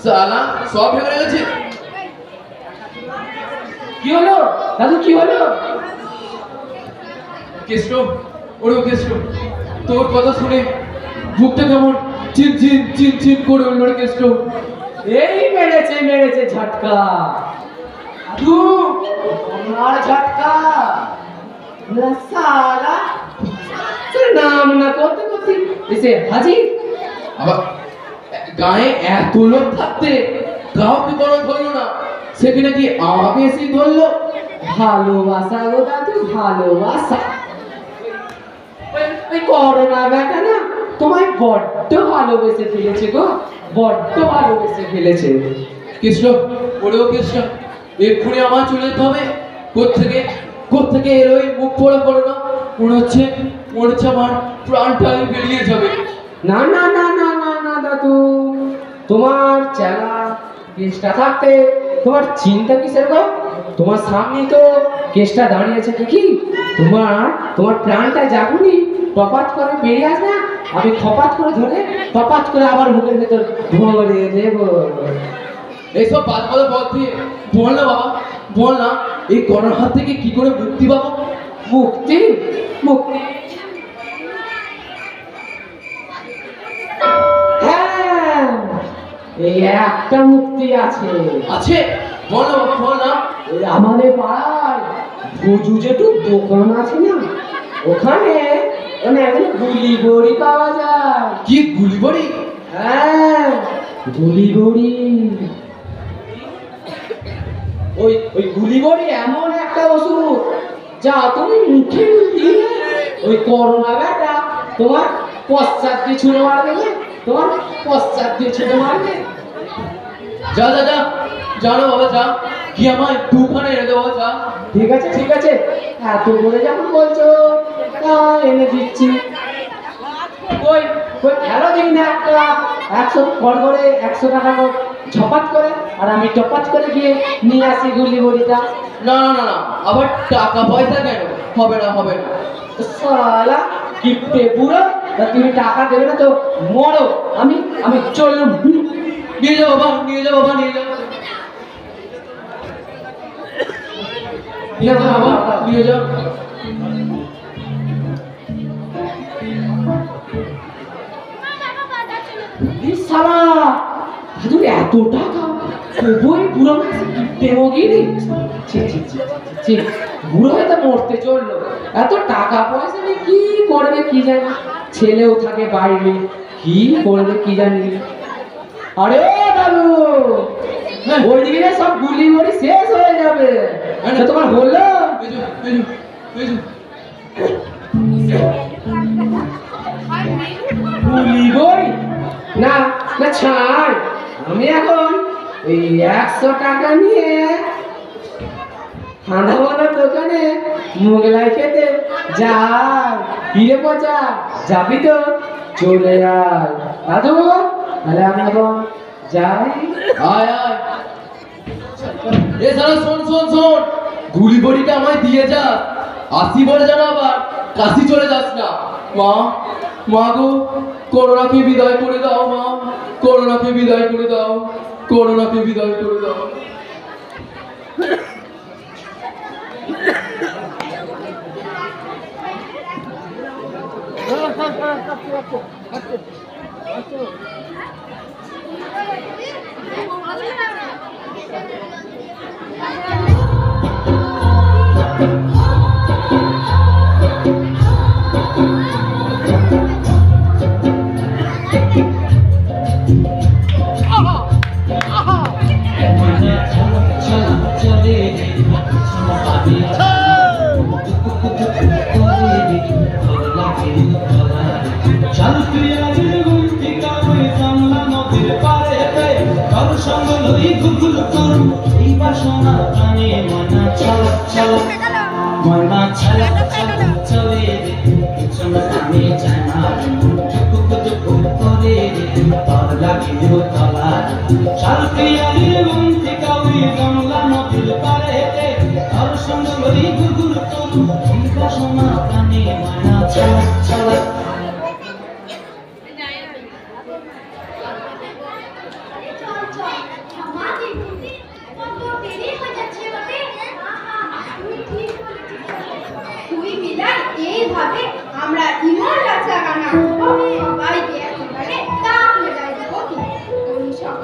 সালা সব ভেঙে গেছে। কি হলো দাদু, কি হলো? কেষ্ট, ওরে কেষ্ট, তোর কথা শুনে বুকটা কেমন চিন চিন চিন চিন করে উঠল রে কেষ্ট। এই মেরেছে ঝটকা দাদু, আমার ঝটকা না সালা। তোর নাম না করতে করতে এসে হাজির। আবার গায়ে এত লোক থাকতে কাউকে কোনো ধরলো না, সেখানে কি আমাকে এসে ধরলো? ভালোবাসা গো দাদু, ভালোবাসা। ওই করোনা ব্যাটা না তোমায় বড্ড ভালোবেসে ফেলেছে গো, বড্ড ভালোবেসে ফেলেছে। কৃষ্ণ, ওরেও কৃষ্ণ, এক্ষুনি আমার চলে যেতে হবে। কোত্থেকে এর ওই মুখ পড়া করো না, মনে হচ্ছে আমার প্রাণটা বেরিয়ে যাবে। না না না না না না দাদু, তোমার চেলা কেসটা থাকতে তোমার চিন্তা কিসের গো? তোমার সামনে তো কেসটা দাঁড়িয়েছে কি, তোমার প্রাণটা যাবনি টপাত করে বেরিয়ে আসবে, আমি খপাত করে ধরে টপাত করে আবার মুখের ভেতর ভরে দেব। এইসব বাদ কথা বলতে বল না বাবা, বল না, এই করোনার হাত থেকে কি করে মুক্তি পাবো? মুক্তি মুক্তি হ্যাঁ, এই একটা মুক্তি আছে। আছে? বল না বাবা, বল না। ওই আমাদের পাড়ায় ভুজু যেটু দোকান আছে না, ওখানে এখন গুলি বড়ি পাওয়া যায়। কি গুলি বড়ি? হ্যাঁ, গুলি বড়ি। ওই গুলি বড়ি এমন একটা ওষুধ যা তুমি মুখে দিলে ওই করোনা ব্যাটা তোমার পশ্চাৎ দিয়ে ছুঁড়ে মারবে, তোমার পশ্চাৎ দিয়ে ছুঁড়ে মারবে। যা যা যা, জানো বাবা, যা কি আমার দুখানে এনে দেবো, যা। ঠিক আছে, এত করে যখন বলছো তা এনে দিচ্ছি। ওই খেলো দিই না একটা 100 করে 100 টাকা নোট ঝপাত করে, আর আমি টপাত করে গিয়ে নিয়ে আসি গুলি বড়িটা। না না না না, আবার টাকা পয়সা কেন? হবে না হবে না। সালা কিপটে বুড়ো, তা তুমি টাকা দেবে না তো মরো, আমি চললাম। নিয়ে যাও বাবা, নিয়ে যাও বাবা, নিয়ে যাও। নিয়ে যাও বাবা, নিয়ে যাও। সালা দাদুর এত টাকা, বই বুড়ো কিপটে মগিনি। বুড়ো হয়তো মরতে চললো, এত টাকা পয়সা নিয়ে কি করবে কি জানি, ছেলেও থাকে বাইরে, কি করবে কি জানি। আরে দাদু, ওইদিকে যে সব গুলি বড়ি শেষ হয়ে যাবে, তোমার হলো? গুলি বড়ি না না ছাড়, আমি এখন এই 100 টাকা নিয়ে খানাওয়ালার দোকানে মোগলাই খেতে যাই। ফিরে পচা যাবি তো? চলে আয় দাদু, তাহলে আমি এখন যাই। আয় আয়। এ সারা শোন শোন শোন, গুলি বড়িটা আমায় দিয়ে যা, আসি বলে যেন আবার কাশি চলে যাস না। মা, মা গো, করোনাকে বিদায় করে দাও মা, করোনাকে বিদায় করে দাও, করোনাকে বিদায় করে দাও।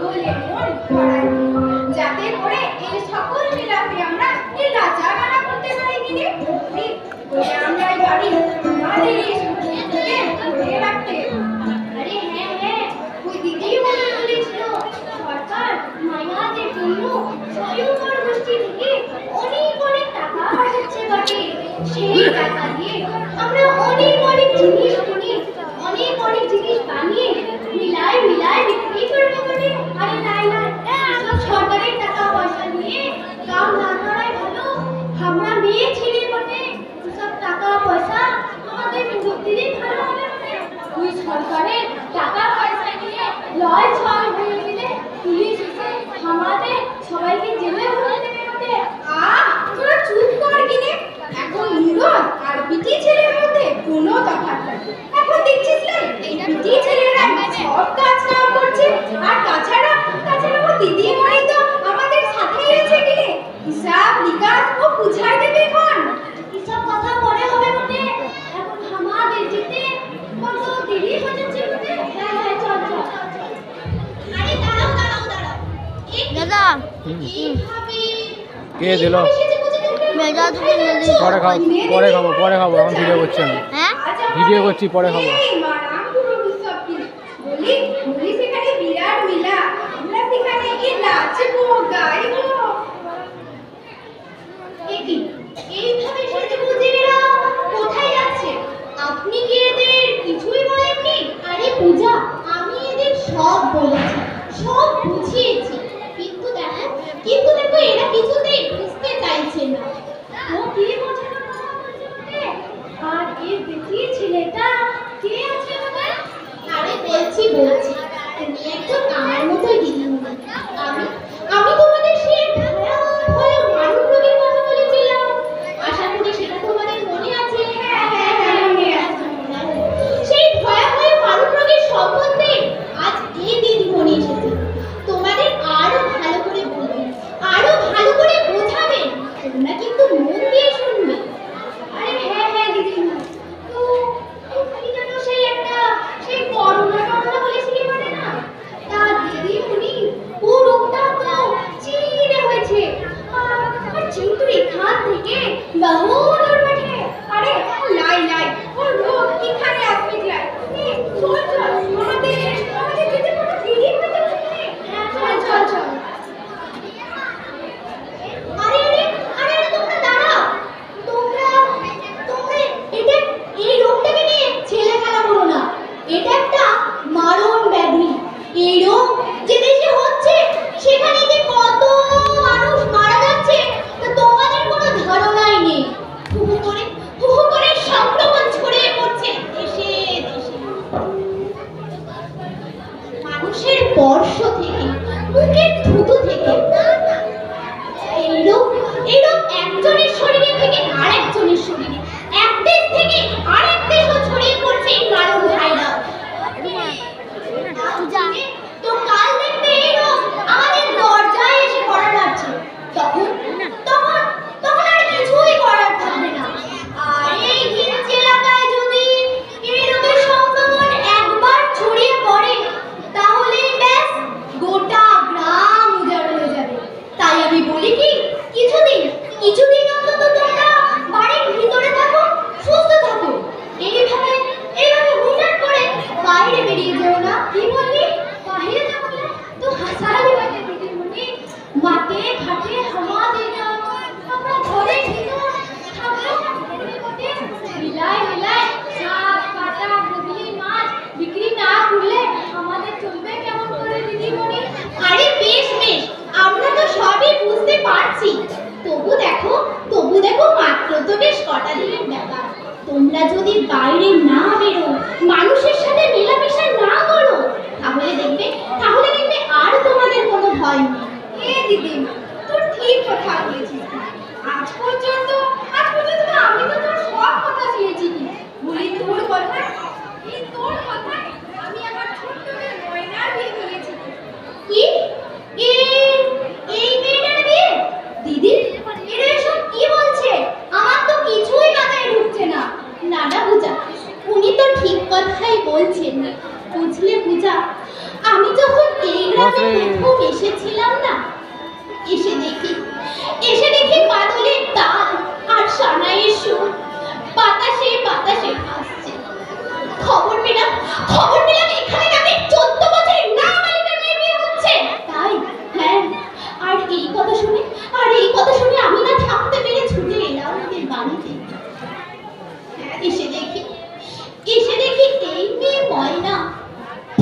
পাগলের মন ভরাই যাতে করে এই সকল মিলাপে আমরা এই রাজা গানা করতে পারি কিনে আমরা বাড়ি আমাদের এই সংস্কৃতিকে ধরে রাখতে। আরে হ্যাঁ হ্যাঁ, ওই দিদি মনে বলেছিল সরকার মাইয়াদের জন্য স্বয়ংবর গোষ্ঠী থেকে অনেক অনেক টাকা পাঠাচ্ছে বটে। সেই টাকা দিয়ে আমরা অনেক অনেক জিনিস কিনে অনেক অনেক জিনিস বানিয়ে মিলাই মিলাই বিক্রি করবো বটে। আরে নাই নাই, সব সরকারের টাকা পয়সা নিয়ে কাম না করাই ভালো। আমরা মেয়ে ছেলে বটে, সব টাকা পয়সা আমাদের বুদ্ধিরই ভালো হবে বটে। ওই সরকারের টাকা পয়সা নিয়ে লয় ছয় হয়ে গেলে পুলিশ এসে আমাদের সবাইকে জেলে ভরে দেবে বটে। তোরা চুপ কর কিনে। এখন মুরদ আর বিটি ছেলের মধ্যে কোনো তফাৎ নেই। এখন দেখছিস না এই বিটি ছেলেরা সব কাজ কাম করছে, আর তাছাড়া ও দিদিমণি তো আমাদের সাথেই আছে কিনে হিসাব নিকাশ ও বুঝাই দেবে। এখন এসব কথা পরে হবে বটে, এখন আমাদের যেতে কত দেরি হয়ে যাচ্ছে বটে। হ্যাঁ হ্যাঁ চল চল। আরে দাঁড়াও দাঁড়াও দাঁড়াও দাদা এইভাবে কে দিল? মেজা তুমি জলদি পরে খাবো এখন ভিডিও করছি আমি। হ্যাঁ ভিডিও করছি, পরে খাবো। বলি সেখানে বিরাট মেলা, আমরা সেখানে গিয়ে নাচবো গাইবো। এইভাবে সেজে বুঝে এরা কোথায় যাচ্ছে? আপনি কি এদের কিছুই বলেননি? আরে পূজা, আমি এদের সব বলেছি, সব বুঝিয়েছি, কিন্তু দেখো এরা কিছুতেই বুঝতে চাইছে না। ও কি বোঝানোর কথা বলছে বটে? আর এই বেটির ছেলেটা কে আছে বটে? আরে বলছি তুমি একজন আমার মতোই দিদিমণি। আমি তোমাদের সেই ভয়াবহ মানব রোগের কথা বলেছিলাম, আশা করি সেটা তোমাদের মনে আছে। হ্যাঁ হ্যাঁ হ্যাঁ মনে আছে। সেই ভয়াবহ মানব রোগের সম্বন্ধে আজ এই দিদিমণি এসেছে। তোমাদের আরো ভালো করে বলবেন, আরো ভালো করে বোঝাবেন, তোমরা কিন্তু মন দিয়ে শুনবে। আরে হ্যাঁ হ্যাঁ দিদিমণি, তো তুমি জানো সেই করোনা বলেছিলি মানে না, তা দিদিমণি ও রোগটা তো চীনে হয়েছে, আর কিন্তু এখান থেকে বহু দূর বটে। আরে লাই ও রোগ এখানে আসবে লাই। চল আমাদের যেতে কোনো দেরি হয়ে যাচ্ছে। হ্যাঁ চল। আরে তোমরা দাঁড়াও। তোমরা এটা এই রোগটাকে নিয়ে ছেলে খেলা করো না। এটা একটা মারণ ব্যাধি। এই রোগ যে দেশে হচ্ছে সেখানে যে কত মানুষ মারা যাচ্ছে তা তোমাদের কোনো ধারণাই নেই। হু করে সংক্রমণ ছড়িয়ে পড়ছে দেশে দেশে। মানুষের স্পর্শ থেকে, মুখের থুতু থেকে এই রোগ একজনের শরীরে থেকে আরেকজনের শরীরে, এক দেশ থেকে আরেক দেশও ছড়িয়ে পড়ছে এই মারণ ভাইরাস। তো কাল দেখবে এই রোগ আমাদের দরজায় এসে পড়া লাগছে। তখন আর কিছুই করার থাকবে না। আর এই হিঞ্জ এলাকায় যদি এই রোগের সংক্রমণ একবার ছড়িয়ে পড়ে তাহলে ব্যাস গোটা গ্রাম উজাড় হয়ে যাবে। তাই আমি বলি কি কিছুদিন অন্তত তোমরা বাড়ির ভিতরে থাকো, সুস্থ থাকো। এইভাবে হুটহাট করে বাইরে বেরিয়ে যেও না। কি বললি? বাইরে যাবো না তো হাসালি বাজে দিদিমণি। মাঠে ঘাটে আমাদের আমরা ঘরে ভিতর মিলাই শাক কাটা বদলি মাছ বিক্রি না করলে আমাদের চলবে কেমন করে দিদিমণি? আরে বেশ আমরা তো সবই বুঝতে পারছি। তবু দেখো মাত্র তো বেশ কটা দিনের ব্যাপার। তোমরা যদি বাইরে না বেরো, মানুষের সাথে মেলামেশা না করো, তাহলে দেখবে আর তোমাদের কোনো ভয় নেই। দিদি তোর ঠিক কথা বলেছিস। আজ পর্যন্ত আমি তো তোর সব কথা শুনেছি। বলি তোর কথায় আমি আমার ছোট্ট মেয়ে ময়নার বিয়ে দিয়েছি। কি এই মেয়েটার বিয়ে? দিদি এরা এসব কি বলছে? আমার তো কিছুই মাথায় ঢুকছে না। না পূজা, উনি তো ঠিক কথাই বলছেন। বাপরে। খুব এসেছিলাম না, এসে দেখি বাদলের তাল আর সানাইয়ের সুর বাতাসে বাতাসে ভাসছে। খবর পেলাম এখানে নাকি 14 বছরের নাবালিকা মেয়ে বিয়ে হচ্ছে। তাই হ্যাঁ, আর এই কথা শুনে আমি না থাকতে পেরে ছুটে এলাম ওদের বাড়িতে। এসে দেখি এই মেয়ে ময়না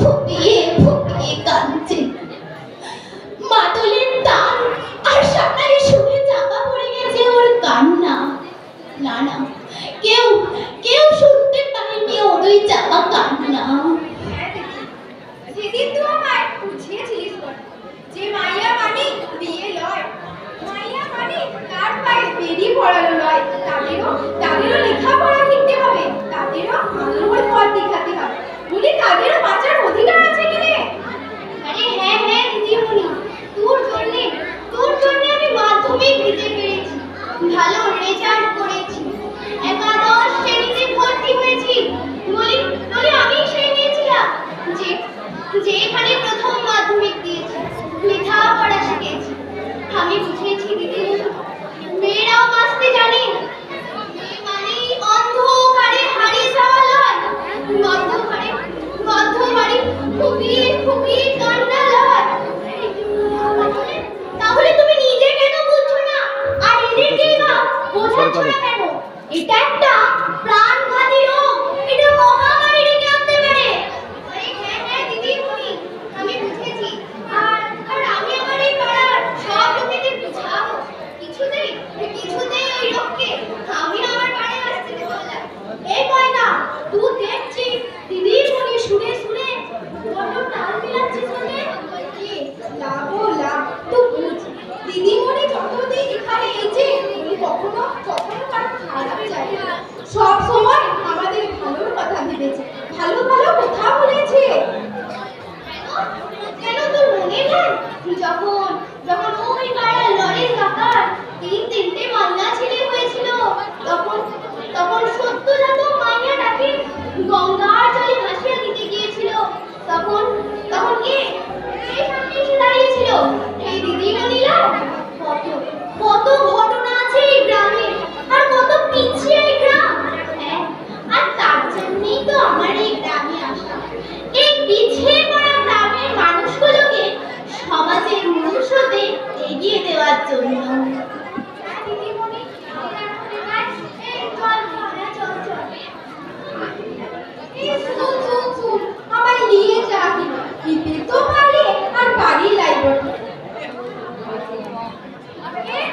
ফুপিয়ে ফুপিয়ে কাঁদছে। মাদলের তাল আর সানাইয়ের সুরে চাপা পড়ে গেছে ওর কান্না। না কেউ শুনতে পারেনি ওর ওই চাপা কান্না। সেদিন তো আমায় বুঝিয়েছিলিস যে মাইয়া মানে বিয়ে লয়, মাইয়া মানে তার পায়ে বেরি পড়ানো লয়, তাদেরও লেখাপড়া শিখতে হবে, তাদেরও আলোর পথ দেখাতে হবে, বলি তাদেরও বাঁচার অধিকার আছে কি রে? আরে হ্যাঁ দিদিমণি, তোর জন্য আমি মাধ্যমিক দিতে পেরেছি, ভালো রেজাল্ট করেছি, একাদশ শ্রেণীতে ভর্তি হয়েছি। বলি আমি সেই নিয়েছিলাম যে এখানে প্রথম মাধ্যমিক দিয়েছি, লেখাপড়া শিখেছি। আমি বুঝেছি দিদি, মেয়েরাও বাঁচতে জানে, মানে অন্ধকারে হারিয়ে যাওয়া লয়, মধ্যঘরে ফুপিয়ে ফুপিয়ে কান্না লয়। তাহলে তুমি নিজে কেন বুঝছো না, আর এদেরকেই বা বোঝাচ্ছ না কেন? এটা একটা প্রাণঘাতী রোগ, এটা মহামারী ডেকে আনতে পারে। হ্যাঁ দিদিমণি, আমি বুঝেছি, আর আমি আমার এই পাড়ার সব লোকেদের বুঝাবো। কিছুতেই এই রোগকে আমি আমার পাড়ায় আসতে দেবো না। এই ময়না, তুই দেখছি দিদিমণি সুরে বড় তাল মিলাচ্ছিস মানে? লাভ তো বুঝ, দিদিমণি যতদিন এখানে এসে কখনো কারো খারাপ যায় না, সব সময় আমাদের ভালোর কথা ভেবেছে, ভালো কথা বলেছে। কেন তোর মনে নেই যখন ওই পাড়ার লরির কাকার 3-3টে মাইয়া ছেলে হয়েছিল, তখন সত্যজাত মাইয়াটাকে গঙ্গার জলে ভাসিয়ে দিতে গিয়েছিল, তখন কে সামনে এসে দাঁড়িয়েছিল? এই দিদিমণিরা। কত ঘটনা আছে এই গ্রামে, আর কত পিছিয়ে এই গ্রাম। হ্যাঁ, আর তার জন্যই তো আমার এই গ্রামে আসা, এই পিছিয়ে পড়া গ্রামের মানুষগুলোকে সমাজের মানুষ হতে এগিয়ে দেওয়ার জন্য। আমার নিয়ে যা কিনে তো পারে, আর বাড়ি লাইব।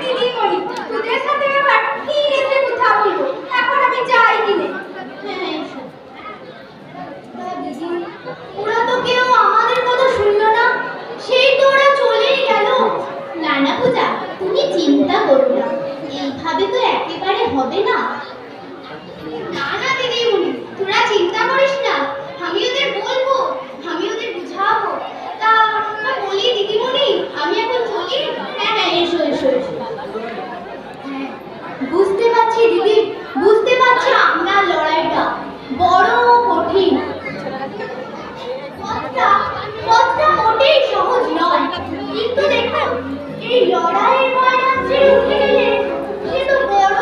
দিদিমণি, তোদের সাথে আবার কি রেখে কথা বলবো, এখন আমি যাই কিনে। ওরা তো কেউ আমাদের কথা শুনলো না, সেই তো ওরা চলেই গেল। না পূজা, তুমি চিন্তা করো না, এইভাবে তো একেবারে হবে না। না দিদিমণি, তোরা চিন্তা করিস না, আমি ওদের বলবো, আমি ওদের বুঝাবো। তা বলি দিদিমণি, আমি এখন চলি। হ্যাঁ এসো। বুঝতে পারছি দিদি, আপনার লড়াইটা বড় কঠিন, পথটা মোটেই সহজ নয়, কিন্তু দেখো এই লড়াইয়ের ময়দানে উঠে গেলে সে তো বড়।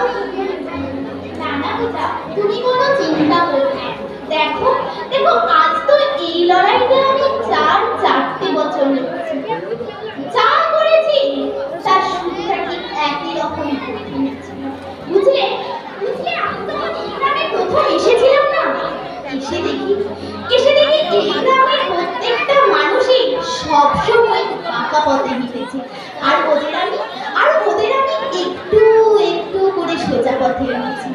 না পূজা, তুমি কোনো চিন্তা করো না। দেখো আজ তো এই লড়াইটা আমি 4 বছর লড়েছি, যা করেছি তার শুরুটা ঠিক একই রকম। বুঝলে আমি তো এই গ্রামে প্রথম এসেছিলাম না, এসে দেখি এই গ্রামের প্রত্যেকটা মানুষই সবসময় পাকা পথে হেঁটেছে, আর ওদের আমি একটু করে সোজা পথে এনেছি।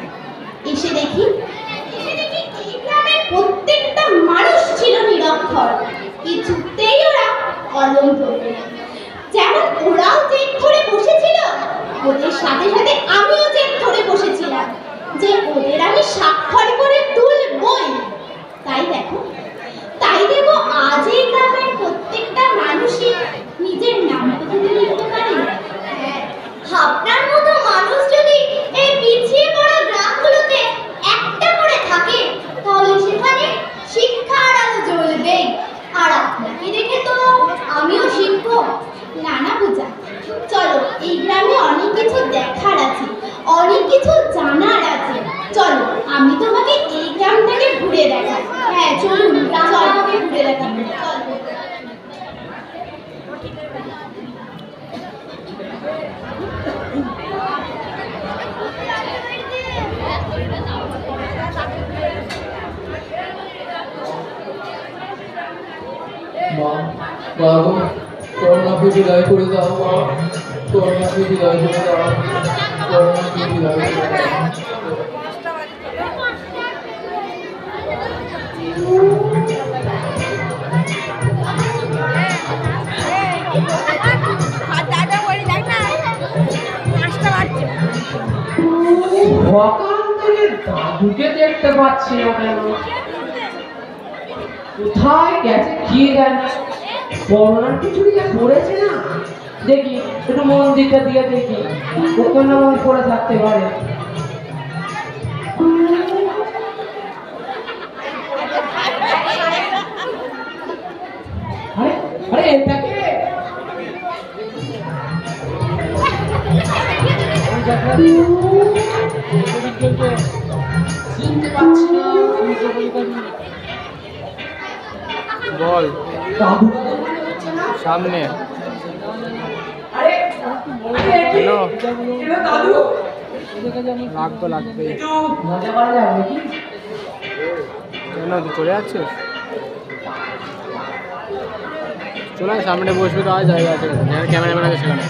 এসে দেখি এই গ্রামের প্রত্যেকটা মানুষ ছিল নিরক্ষর, কিছুতেই ওরা কলম ধরবে না। যেমন ওরাও জেদ ধরে বসেছিল, ওদের সাথে আমিও জেদ ধরে বসেছিলাম যে ওদের আমি স্বাক্ষর করে তুলবই। তাই দেখো আজ এই গ্রামের প্রত্যেকটা মানুষই নিজের নামটা যদি লিখতে পারে। আপনার মতো মানুষ যদি এই পিছিয়ে পড়া গ্রামগুলোতে একটা করে থাকে, তাহলে সেখানে শিক্ষার আলো জ্বলবে। আর আপনাকে দেখে তো আমিও চলো, এই গ্রামে অনেক কিছু দেখার আছে, অনেক কিছু জানার আছে। চলো, আমি তোমাকে এই গ্রামটাকে ঘুরে দেখাই। হ্যাঁ চলুন, গ্রামটাকে ঘুরে দেখাবো। চলো। মা, মা গো, করোনাকে বিদায় করে দাও মা, করোনাকে বিদায় করে দাও, করোনাকে বিদায় করে দাও। সকাল থেকে দাদুকে দেখতে পাচ্ছি না কেন? কোথায় গেছে কি জানি? করোনার কিছু যা পড়েছে না, দেখি একটু মন্দিরটা দিয়ে দেখি ওখানে আমার পড়ে থাকতে পারে। আরে আরে এটাকে চিনতে পারছি না। বল দাদু সামনে আরে হ্যালো দাদু লাগবে একটু মজা করা যাবে নাকি? কেন তুই চলে যাচ্ছিস? চলে আয়, সামনে বসবি তো আয়, জায়গা আছে, যেখানে ক্যামেরাম্যান আছে সেখানে।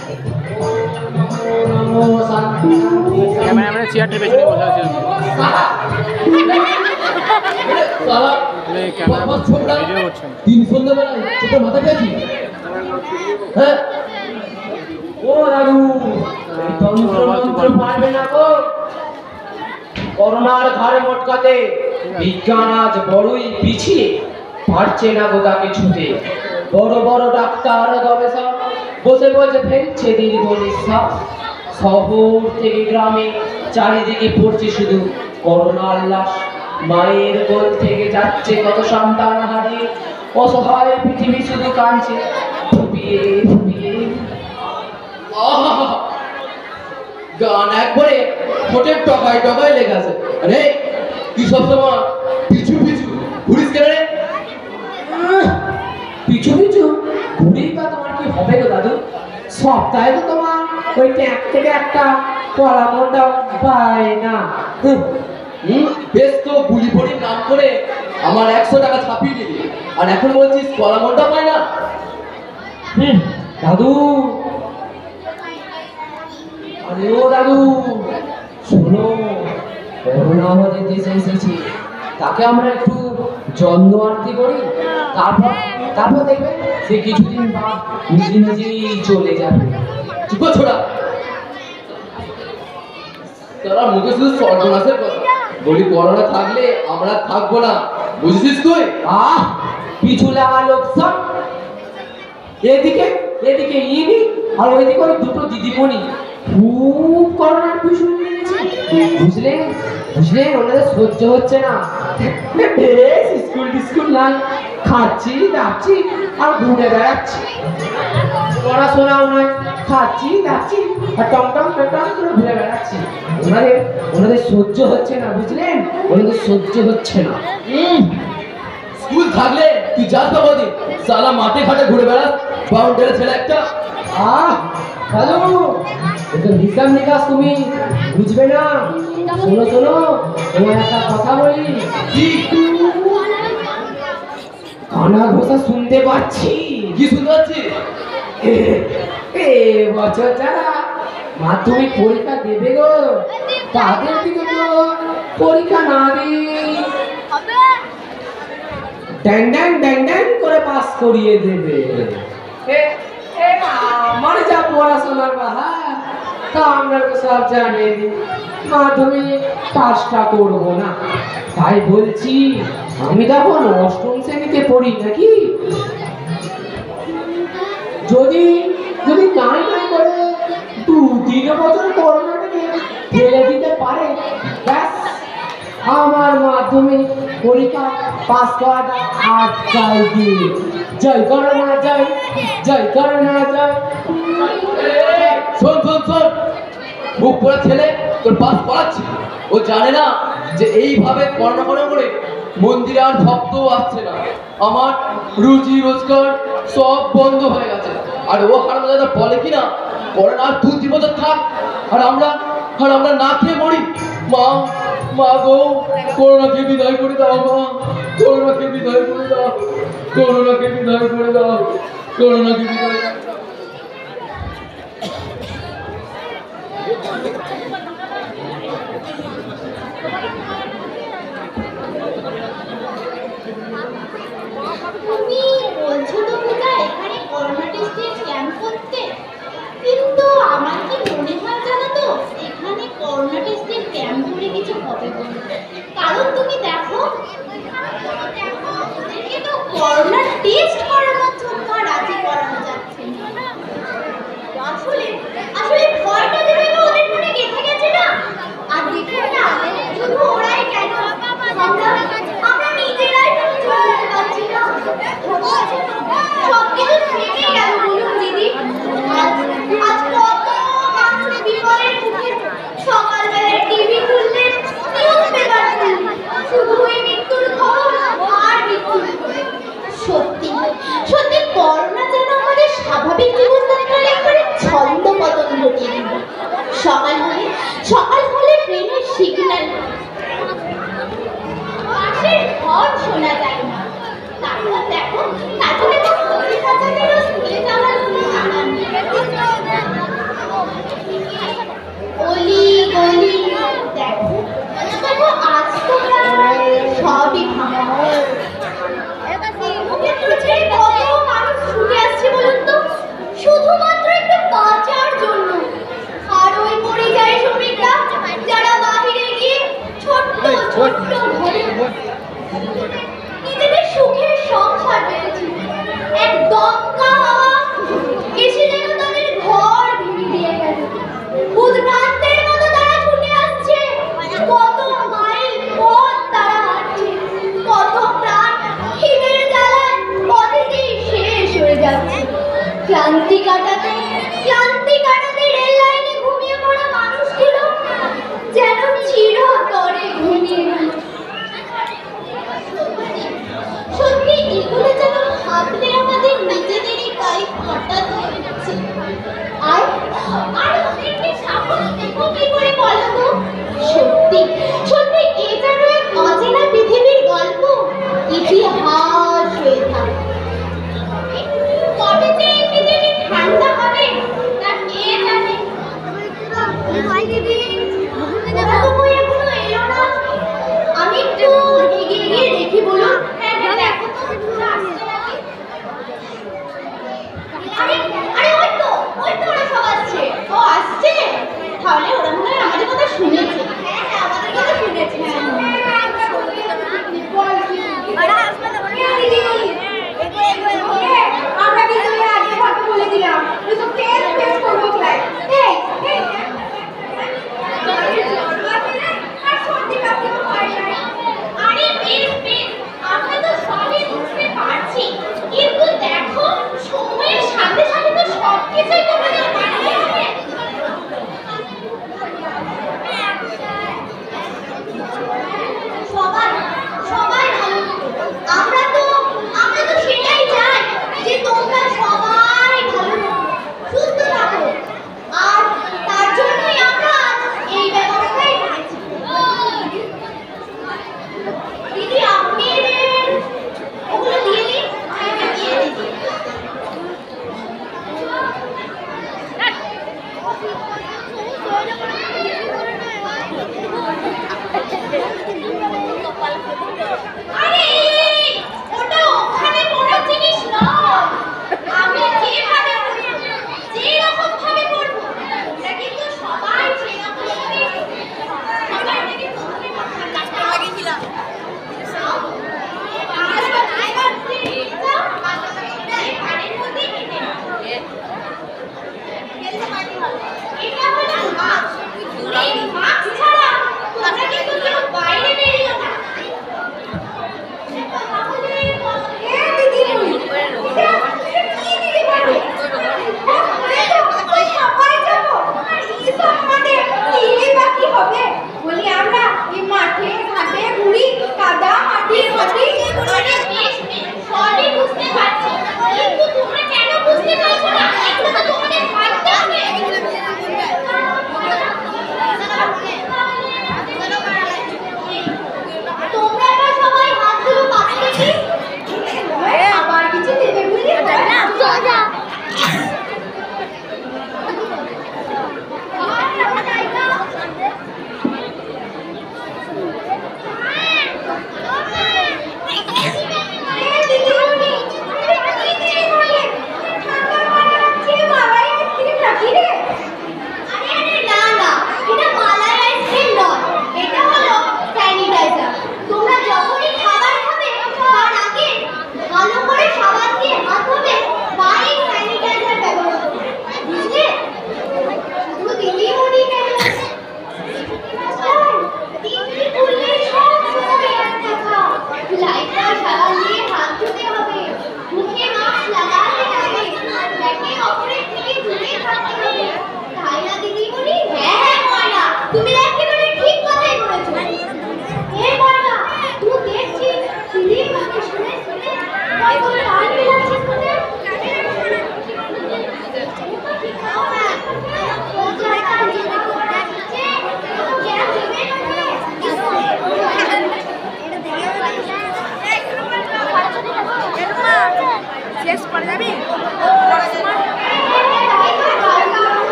ক্যামেরাম্যানের চেয়ারটার পেছনে বসে আছে। ক্যামেরা ভিডিও করছেন। তিন সন্ধ্যাবেলায় ছোট মাথা খেয়েছি। হ্যাঁ ও দাদু এই তন্ত্র মন্ত্র পারবে না গো। করোনার ঘাড়ে মটকাতে বিজ্ঞান আজ বড়ই পিছিয়ে, পারছে না গো তাকে ছুতে। বড় বড় ডাক্তার গবেষক বসে বসে ফেলছে দীর্ঘ নিঃশ্বাস। শহর থেকে গ্রামে চারিদিকে পড়ছে শুধু করোনার লাশ। মায়ের কোল থেকে যাচ্ছে কত সন্তান হারিয়ে, অসহায় পৃথিবী শুধু কাঁদছে ফুপিয়ে ফুপিয়ে। আহা! গান একবারে ঠোঁটের টকায় টকায় লেগে আছে। আরে কি সব সময় পিছু পিছু ঘুরিস কেন রে? পিছু পিছু ঘুরেই বা তোমার কি হবে গো দাদু? সপ্তাহে তো তোমার ওই ট্যাঙ্ক থেকে একটা পরামর্শ পাই না। বেশ তো গুলি পড়ির নাম করে আমার 100 টাকা ছাপিয়ে দিলি, আর এখন বলছিস পরামর্শটা পায় না? দাদু আরে ও দাদু শোনো, করোনা আমাদের দেশে এসেছে, তাকে আমরা একটু যত্ন আরতি করি, তারপর তারপর দেখবে সে কিছুদিন বাদ নিজে নিজেই চলে যাবে। চুপ কর ছোড়া, তারা মুখে শুধু সর্বনাশের কথা বলি। করোনা থাকলে আমরা থাকবো না, বুঝছিস তুই? পিছু লাগা লোক সব এদিকে এদিকে ইনি আর ওইদিকে ওই দুটো দিদিমণি খুব করোনার পিছু লেগেছে। বুঝলেন বুঝলেন, ওনাদের সহ্য হচ্ছে না। স্কুল টিস্কুল নাই, খাচ্ছি যাচ্ছি আর ঘুরে বেড়াচ্ছি। পড়াশোনাও নয়, খাচ্ছি যাচ্ছি আর টমটম টমটম করে ঘুরে বেড়াচ্ছি। ওনাদের ওনাদের সহ্য হচ্ছে না, বুঝলেন, ওনাদের সহ্য হচ্ছে না। স্কুল থাকলে তুই যাস না বদিন, সালা মাঠে ঘাটে ঘুরে বেড়াস, বাউন্ডারি ছেলে একটা। হ্যালো, এটা হিসাব নিকাশ তুমি বুঝবে না। শোনো শোনো, তোমার একটা কথা বলি। কি কানা ঘোষা শুনতে পাচ্ছি। কি শুনতে পাচ্ছিস? এ বছর যারা মাধ্যমিক পরীক্ষা দেবে গো, তাদের দিকে তো পরীক্ষা না দিয়ে ড্যাং ড্যাং ড্যাং ড্যাং করে পাস করিয়ে দেবে। আমার যা পড়াশোনার বাহা, তা আমরা তো সব জানি, মাধ্যমিক পাসটা করবো না। তাই বলছি, আমি তখন অষ্টম শ্রেণীতে পড়ি নাকি, যদি যদি নাই নাই করে 2-3 বছর করোনাটাকে ফেলে দিতে পারে, ব্যাস আমার মাধ্যমিক পরীক্ষা পাস করাটা আটকাই দিয়ে জয় করোনা জয়, জয় করোনা জয়। শোন শোন শোন, মুখ পড়া ছেলে তোর পাস পড়াচ্ছি, ও জানে না যে এইভাবে করোনা করে মন্দিরে আর ভক্তও আসছে না, আমার রুজি রোজগার সব বন্ধ হয়ে গেছে। আর ও হারামজাদা বলে কি না করোনা আর 2-3 বছর থাক আর আমরা না খেয়ে মরি। মা মা গো, করোনাকে বিদায় করে দাও মা, করোনাকে বিদায় করে দাও, করোনাকে বিদায় করে দাও, করোনাকে বিদায়। তুমি বলছো তো পূজা এখানে করোনা টেস্টের ক্যাম্প করতে, কিন্তু আমার কি মনে হয় জানো তো এখানে করোনা টেস্টের ক্যাম্প করে কিছু হবে না। কারণ তুমি দেখো ওদেরকে তো করোনা টেস্ট করানোর জন্য রাজি করানো যাচ্ছে না। আসলে আসলে ভয়টা যেভাবে ওদের মনে গেঁথে গেছে না, আর দেখো না শুধু ওরাই কেন, আমরা নিজেরাই চলতে পারছি না। সবকিছু থেমে গেল বলুন দিদি। আজ কত মানুষ বিপদের মুখে, সকালবেলায় টিভি খুললে নিউজ পেপার শুধু ওই মৃত্যুর খবর আর মৃত্যুর খবর। সত্যি সত্যি করোনা যেন আমাদের স্বাভাবিক জীবনযাত্রার একবারে ছন্দ পতন ঘটিয়ে দিল। সকাল হলে ট্রেনের সিগন্যাল, বাসের হর্ন শোনা যায় না। তারপর দেখো স্কুলে যাওয়ার জন্য অলি গলি দেখো দেখো আজ তো প্রায় সবই ভাঙা। কত মানুষ ছুটে আসছে বলুন তো, শুধুমাত্র একটু বাঁচার জন্য। আর ওই পরিযায়ী শ্রমিকরা যারা বাহিরে গিয়ে ছোট্ট ছোট্ট ঘরে নিজেদের সুখের সংসার পেয়েছে, এক দমকা হাওয়া এসে যেন তাদের ঘর ভেঙে দিয়ে গেল। উদ্ভ্রান্তের মতো তারা ছুটে আসছে, কত মাইল পথ তারা হাঁটছে, কত প্রাণ খিদের জ্বালায় পথেতেই শেষ হয়ে যাচ্ছে। ক্লান্তি কাটাতে রেল লাইনে ঘুমিয়ে পড়া মানুষগুলো যেন চিরতরে ঘুমিয়ে গেল। সত্যি এগুলো যেন ভাবলে আমাদের নিজেদেরই গায়ে কাঁটা দিয়ে যাচ্ছে। আর ওদেরকে সাহস দেখো কি করে বলো তো? সত্যি সত্যি এ যেন এক অচেনা পৃথিবীর গল্প, ইতিহাস হয়ে থাকে। কবে যে এই পৃথিবী ঠান্ডা হবে তা কে জানে। ওরা তো কই এখনো এলো না। আমি একটু এগিয়ে গিয়ে দেখি বলুন। হ্যাঁ দেখো তো আসছে নাকি। আরে আরে ওই তো ওরা সব আসছে। ও আসছে, তাহলে ওরা মনে হয় আমাদের কথা শুনেছে। হ্যাঁ আমাদের কথা শুনেছে। আমরা কিন্তু আগে কথা বলে দিলাম তো ফেস করবো ক্লাস। আরে বেশ আমরা তো সবই বুঝতে পারছি, কিন্তু দেখো সময়ের সাথে সাথে তো সবকিছুই তোমাদের পাল্টে যাবে।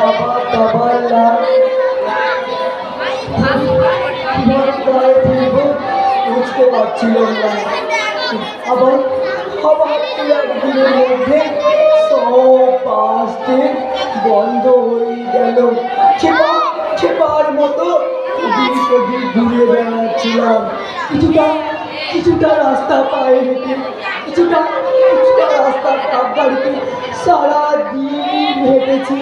খাবার দাবার লাগে বুঝতে পারছিলাম না। আবার আবার একদিনের মধ্যে সব বাস ট্রেন বন্ধ হয়ে গেল। ছেপার মতো এদিক ওদিক ঘুরে বেড়াচ্ছিলাম। কিছুটা রাস্তা পায়ে হেঁটে কিছুটা রাস্তা ট্রাক গাড়িতে সারাদিন হেঁটেছি।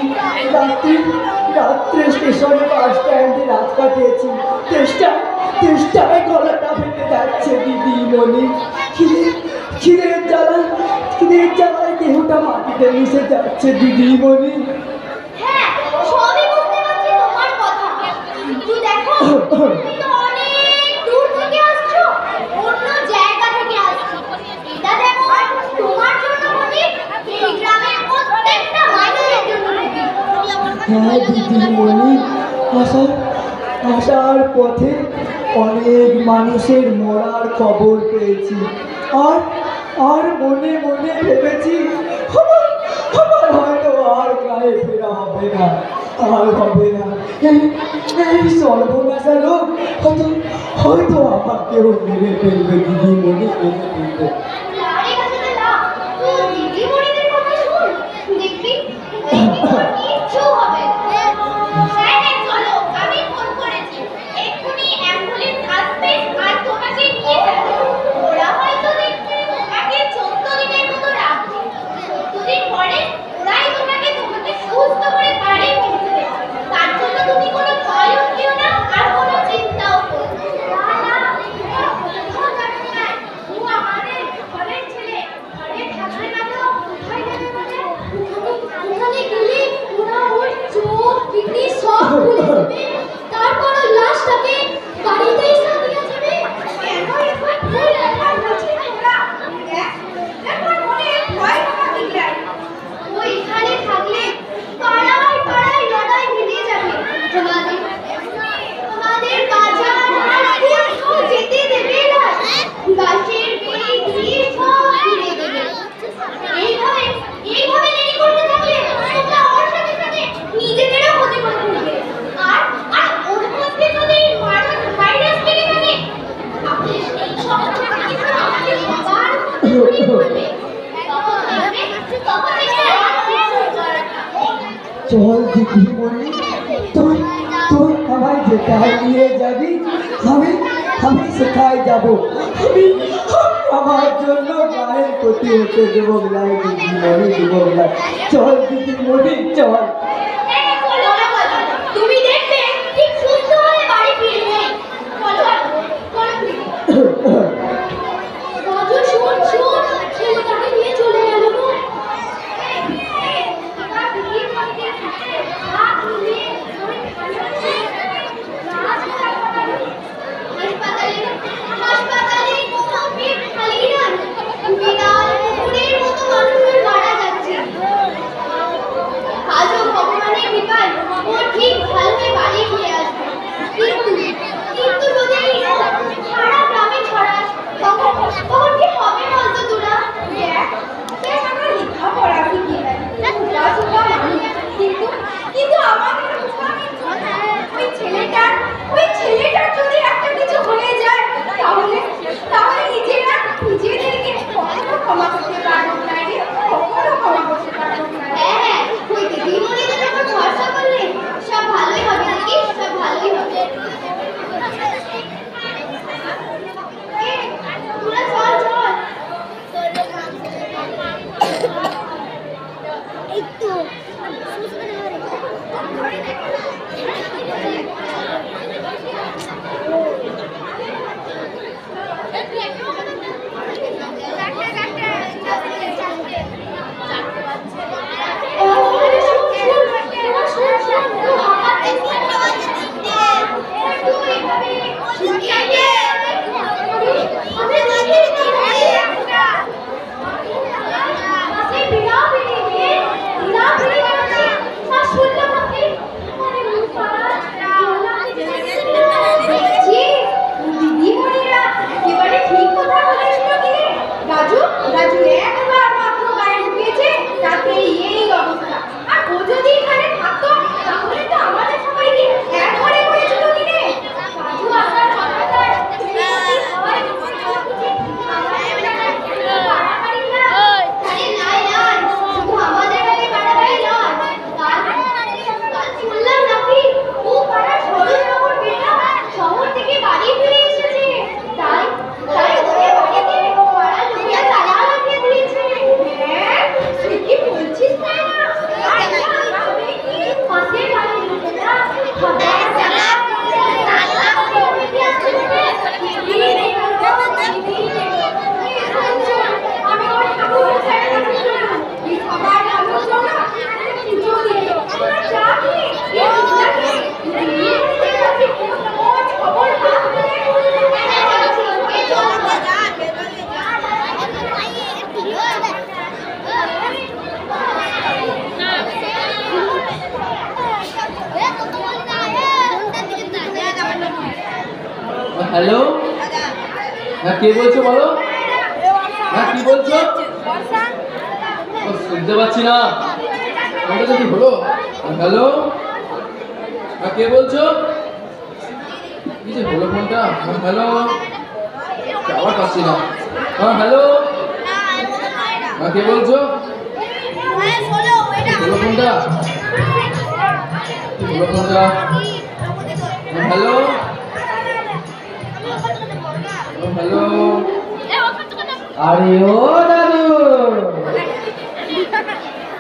রাত্রে স্টেশনে বাস স্ট্যান্ডে রাত কাটিয়েছি। চেষ্টায় গলাটা ফেটে যাচ্ছে দিদিমণি। খিদের জ্বালায় দেহটা মাটিতে মিশে যাচ্ছে দিদিমণি। হ্যাঁ, সবই বুঝতে পারছি তোমার কথা। কিন্তু দেখো, তুমি তো অনেক দূর থেকে আসছো, অন্য জায়গা থেকে আসছো। এটা দেখো, তোমার জন্য ক্ষতি, এই গ্রামের প্রত্যেকটা মানুষের জন্য ক্ষতি। হ্যাঁ দিদিমণি, আসার পথে অনেক মানুষের মরার খবর পেয়েছি। আর মনে মনে ভেবেছি আমার হয়তো আর গায়ে ফেরা হবে না, আর হবে না। এই সর্বনাশা লোক হয়তো আমাকেও মেরে ফেলবে দিদিমণি, মেরে ফেলবে। লাড়ি গাছাতে লাগ, তুই দিদিমণিদের কথা শোন, দেখবি কিচ্ছু হবে না। হ্যাঁ, চলো, আমি ফোন করেছি। এক্ষুনি অ্যাম্বুলেন্স আসবে আর তোমাকে নিয়ে যাবে। ওরা হয়তো দেখবে তোমাকে 14 দিনের মতো রাখবে। 14 দিন পরে ওরাই তোমাকে সুস্থ করে বাড়ি পৌঁছে দেবে। তার জন্য তুমি কোনো ভয়ও পেও না আর কোনো চিন্তাও করো না। কোথাও যাবে না। ও আমাদের ঘরের ছেলে, ঘরে থাকবে না তো কোথায় যাবে বলে? ওখানে গেলে ওরা ওর চোখ কিডনি সব খুলে দেবে। তারপর ওই লাশটাকে বাড়িতেই সাজিয়ে যাবে। কেন এখন ভুল রাখা হচ্ছে তোরা? এখন মনে ভয় পাবি যায়। ও এখানে থাকলে পাড়ায় লড়াই বেঁধে যাবে। আমাদের বাজার আর কোথাও যেতে দেবে না। গাছের বেড়ে দিয়ে সব ঘিরে দেবে। এইভাবে দেরি করতে থাকলে তোমরা ওর সাথে নিজেদেরও ক্ষতি করে ফেলবে। আর ওর মধ্যে যদি ভাইরাস থেকে থাকে, তাহলে সেই সব কিছু আমাদের সবার উপরে পড়বে। তখন দেখবে আর কিছু করার নেই। চল দিদিমণি, তুই আমায় যেটায় নিয়ে যাবি আমি সেটাই যাব। আমি আমার জন্য গায়ের ক্ষতি হতে দেবো না দিদিমণি, দেবো না। চল দিদিমণি, চল। তুমি দেখবে ঠিক সুস্থ হয়ে বাড়ি ফিরবে। চলো রাজু, শোন, ছেলেটাকে নিয়ে চলে গেল গো। হাসপাতালে কোথাও বেড খালি নয়। বিড়াল কুকুরের মতো মানুষের মারা যাচ্ছে। আজও ভগবানের কৃপায় ও ঠিক ভালোই বাড়ি ফিরে আসবে। কিন্তু যদি সারা গ্রামে ছড়াস, তখন কি হবে বলতো তোরা? দেখ আমরা লেখাপড়া শিখি নাই, কিন্তু আমাদের ওই ছেলেটার যদি একটা কিছু হয়ে যায়, তাহলে নিজেদেরকে কখনো ক্ষমা করতে পারবো না রে, কখনো ক্ষমা করতে পারবো না। হ্যাঁ, ওই দিদিমণিদের উপর ভরসা করলে সব ভালোই হবে নাকি? সব ভালোই হবে। তোরা চল। একটু রাজু একবার মাত্র গায়ে ঢুকেছে, তাতে এই অবস্থা। আর ও যদি এখানে থাকতো হ্যালো, হ্যাঁ কে বলছো বলো? হ্যাঁ কি বলছো? ও, শুনতে পাচ্ছি না। ওটা তো কি হলো? হ্যালো, হ্যাঁ কে বলছো? কি যে হলো ফোনটা? হ্যালো, আবার পাচ্ছি না। হ্যাঁ হ্যালো, হ্যাঁ কে বলছো? হলো ফোনটা? হলো ফোনটা? Hello, hello. আরে ও দাদু,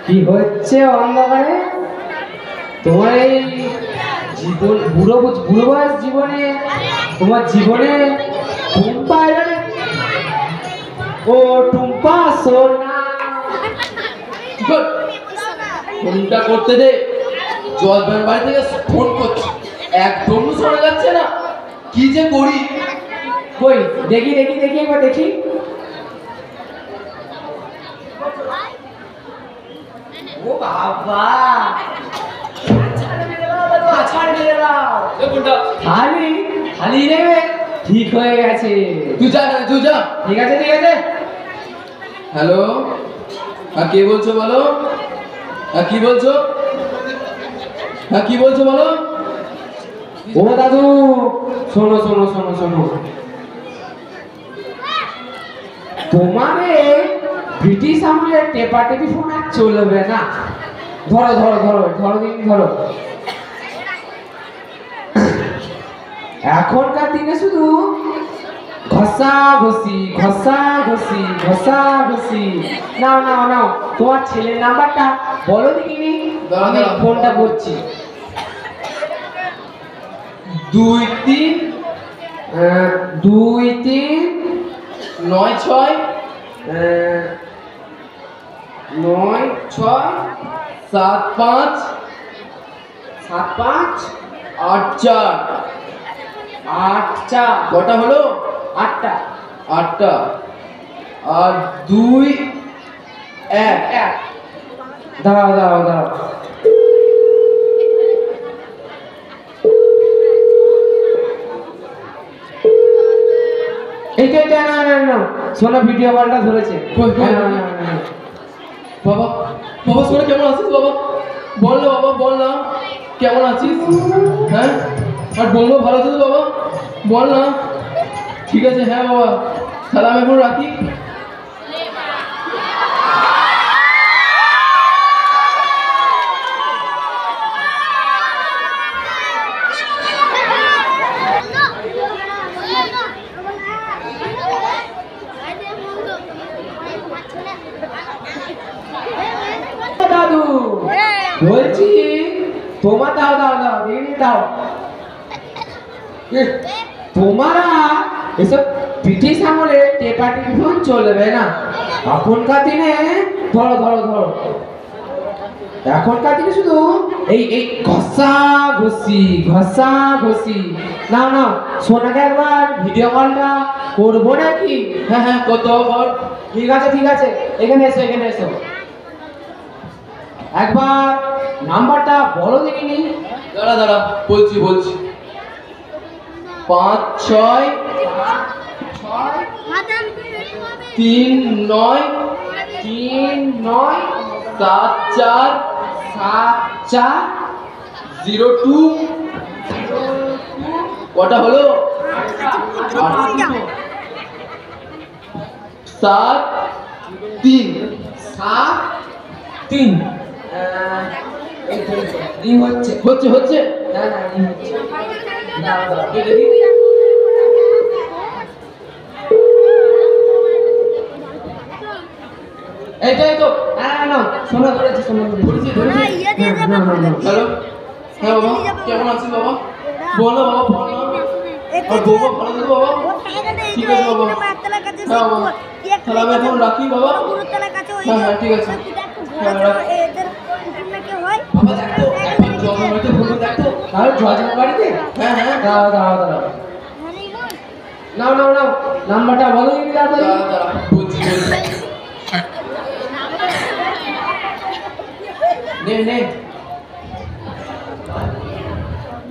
কি হচ্ছে অন্ধকারে? তোমার এই জীবন বুড়ো বয়স জীবনে, তোমার জীবনে টুম্পা এলো রে। ও টুম্পা সোনা, ফোনটা করতে দে। জজবার বাড়ি থেকে ফোন করছি, একদম শোনা যাচ্ছে না। কি যে করি? কই দেখি দেখি দেখি একবার দেখি। ও বাবা, ছাড় মেরে দাও। এ ফোনটা খালি খালি নেবে, ঠিক হয়ে গেছে। তুই যা না, তুই যা। ঠিক আছে ঠিক আছে। হ্যালো, হ্যাঁ কে বলছো বলো? হ্যাঁ কি বলছো? হ্যাঁ কি বলছো বলো? ও দাদু, শোনো শোনো শোনো শোনো, তোমার এই ব্রিটিশ আমলের টেপাটেপি ফোন আর চলবে না। ধরো ধরো ধরো ধরো দিন ধরো। এখনকার দিনে শুধু ঘষা ঘষি ঘষা ঘষি ঘষা ঘষি। নাও নাও নাও, তোমার ছেলের নাম্বারটা বলো দেখিনি, দাঁড়া, আমি দাঁড়া। ফোনটা করছি। 2 3 2 3 9 6 9 6 7 5 7 5 8 4। 8 4। কটা হলো? 8টা 8টা। আর 2 1। দাঁড়াও দাঁড়াও দাঁড়াও। এইটা এটা না না না, সোনা ভিডিও কলটা ধরেছে। কই, কই, না, না, না, না। বাবা, বাবা শোনা কেমন আছিস বাবা? বল না বাবা, বল না কেমন আছিস? হ্যাঁ, আর বলবো ভালো আছিস বাবা? বল না। ঠিক আছে, হ্যাঁ বাবা, তাহলে আমি এখন রাখি। দাদু বলছি, তোমার দাও দাও দাও দিদি দাও। তোমারা এসব ব্রিটিশ আমলে টেপাটিপি ফোন চলবে না। এখনকার দিনে ধরো ধরো ধরো, এখনকার দিনে শুধু এই এই ঘষা ঘষি ঘষা ঘষি। নাও নাও, সোনাকে একবার ভিডিও কলটা করবো নাকি? হ্যাঁ হ্যাঁ, কত বল। ঠিক আছে ঠিক আছে, এখানে এসো এখানে এসো। একবার নাম্বারটা বলো দেখিনি। দাঁড়া দাঁড়া, বলছি বলছি। 5 6 3 9 3 9 7 4 7 4 0 2। কটা হলো? 7 3। 7 3। এই হচ্ছে হচ্ছে হচ্ছে। না না এই হচ্ছে। দাঁড়াও, দাঁড়াও। এই দেখি। এইটাই তো। না না না, শোনা ধরেছে শোনা ধরেছে। ধরেছি, ধরেছি। না না না। হ্যালো, হ্যাঁ বাবা, কেমন আছিস বাবা? বল না বাবা, বল না। আর বৌমা ভালো আছে বাবা? ঠিক আছে বাবা। হ্যাঁ বাবা, তাহলে আমি এখন রাখি বাবা। হ্যাঁ হ্যাঁ ঠিক আছে। হ্যাঁ রাখ। বাবা দেখতো, একবার জগা বাড়িতে ঘুরবো দেখতো। আর জজের বাড়িতে? হ্যাঁ হ্যাঁ। দাঁড়াও দাঁড়াও দাঁড়াও। নাও নাও নাও, নাম্বারটা বলো দিদি তাড়াতাড়ি। দাঁড়া দাঁড়া, বলছি বলছি। নে নে।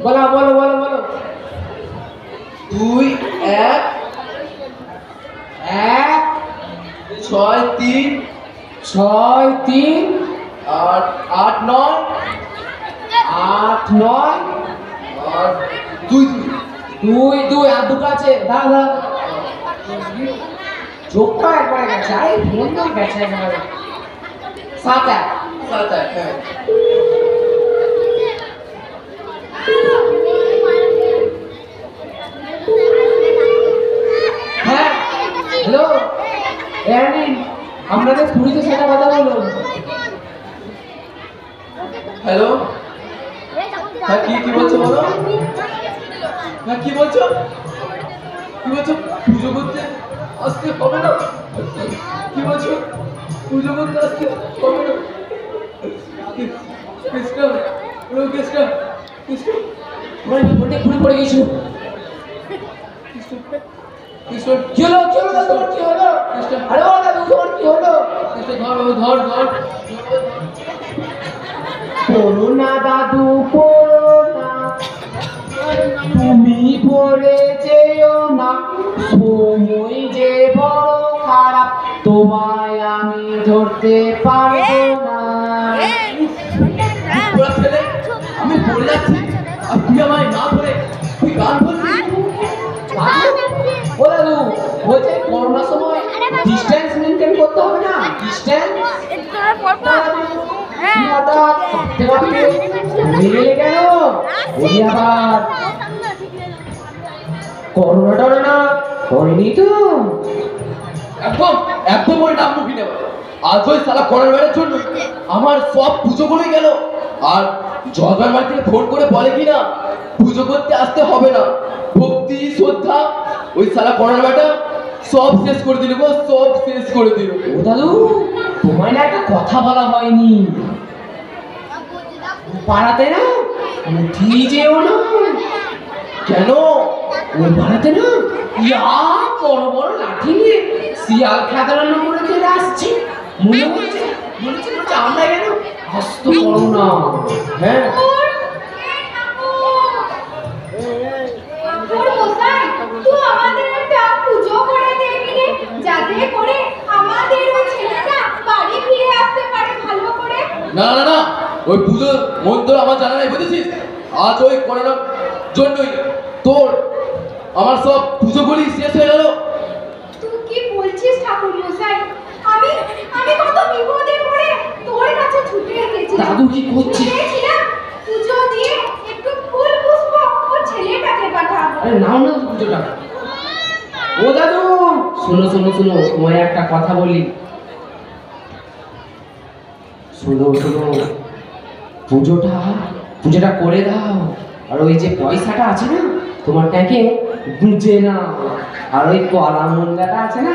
বলো বলো বলো বলো। 2 1 1 6 3 6 3 8 8 9 8 9 আর 2 2 2 আর দুটো আছে দাদা চোখটা একবারে গেছে আরে ফোনটা গেছে একবারে 7 1 7 হ্যাঁ হ্যাঁ হ্যালো এনি আপনাদের পুরীতে সেটা কথা বলো হ্যালো হ্যাঁ কি বলছো বলো হ্যাঁ কি বলছো পুজো করতে আসতে হবে না কি বলছো পুজো করতে আসতে হবে না কেসটা ওই কেসটা আমার ফোনটা ঘুরে পড়ে গেছিল কেসটা কি হলো তোমার কি হলো আরে ও দাদু তোমার কি হলো ধর করোনা দাদু করোনা তুমি পড়ে যেও না সময় যে বড় খারাপ তোমায় আমি ধরতে পারবো না তোরা ছেলে আমি পড়ে যাচ্ছি আর তুই আমায় না ধরে তুই গান বলছিস ও দাদু বলছে করোনার সময় ডিস্টেন্স মেনটেন করতে হবে না ডিস্টেন্স হঠাৎ মিলে কেন ওই আবার করোনা টরোনা করেনি তো একদম ওই নাম মুখি নেব আজ ওই সালা করার বেড়ার জন্য আমার সব পুজো করে গেল আর জগার বাড়ি থেকে ফোন করে বলে কি না পুজো করতে আসতে হবে না ভক্তি শ্রদ্ধা ওই সালা করার বেটা সব শেষ করে দিল গো সব শেষ করে দিল ও দাদু তোমায় না একটা কথা বলা হয়নি পাড়াতে না উঠি যেও না কেন ওই পাড়াতে না ইয়া বড় বড় লাঠি নিয়ে শিয়াল খেদানো করে চলে আসছে মনে হচ্ছে আমরা কেন হস্ত করো না হ্যাঁ ঠাকুর মশাই তুই আমাদের একটা পুজো করে দিবি রে যাতে করে আমাদের ওই ছেলেটা বাড়ি ফিরে আসতে পারে ভালো করে না ওই পুজোর মন্ত্র আমার জানা নাই বুঝেছিস আজ ওই করোনার জন্যই তোর আমার সব পুজোগুলি শেষ হয়ে গেল তুই কি বলছিস ঠাকুর মশাই আমি কত বিপদে পড়ে তোর কাছে ছুটে এসেছি দাদু কি করছে? পুজো দিয়ে একটু ফুল পুষ্প ওর ছেলেটাকে পাঠাবো আরে নাও না পুজোটা ও দাদু শোনো তোমায় একটা কথা বলি শোনো পুজোটা করে দাও আর ওই যে পয়সাটা আছে না তোমার ট্যাঁকে গুঁজে নাও আর ওই কলা মুন্ডাটা আছে না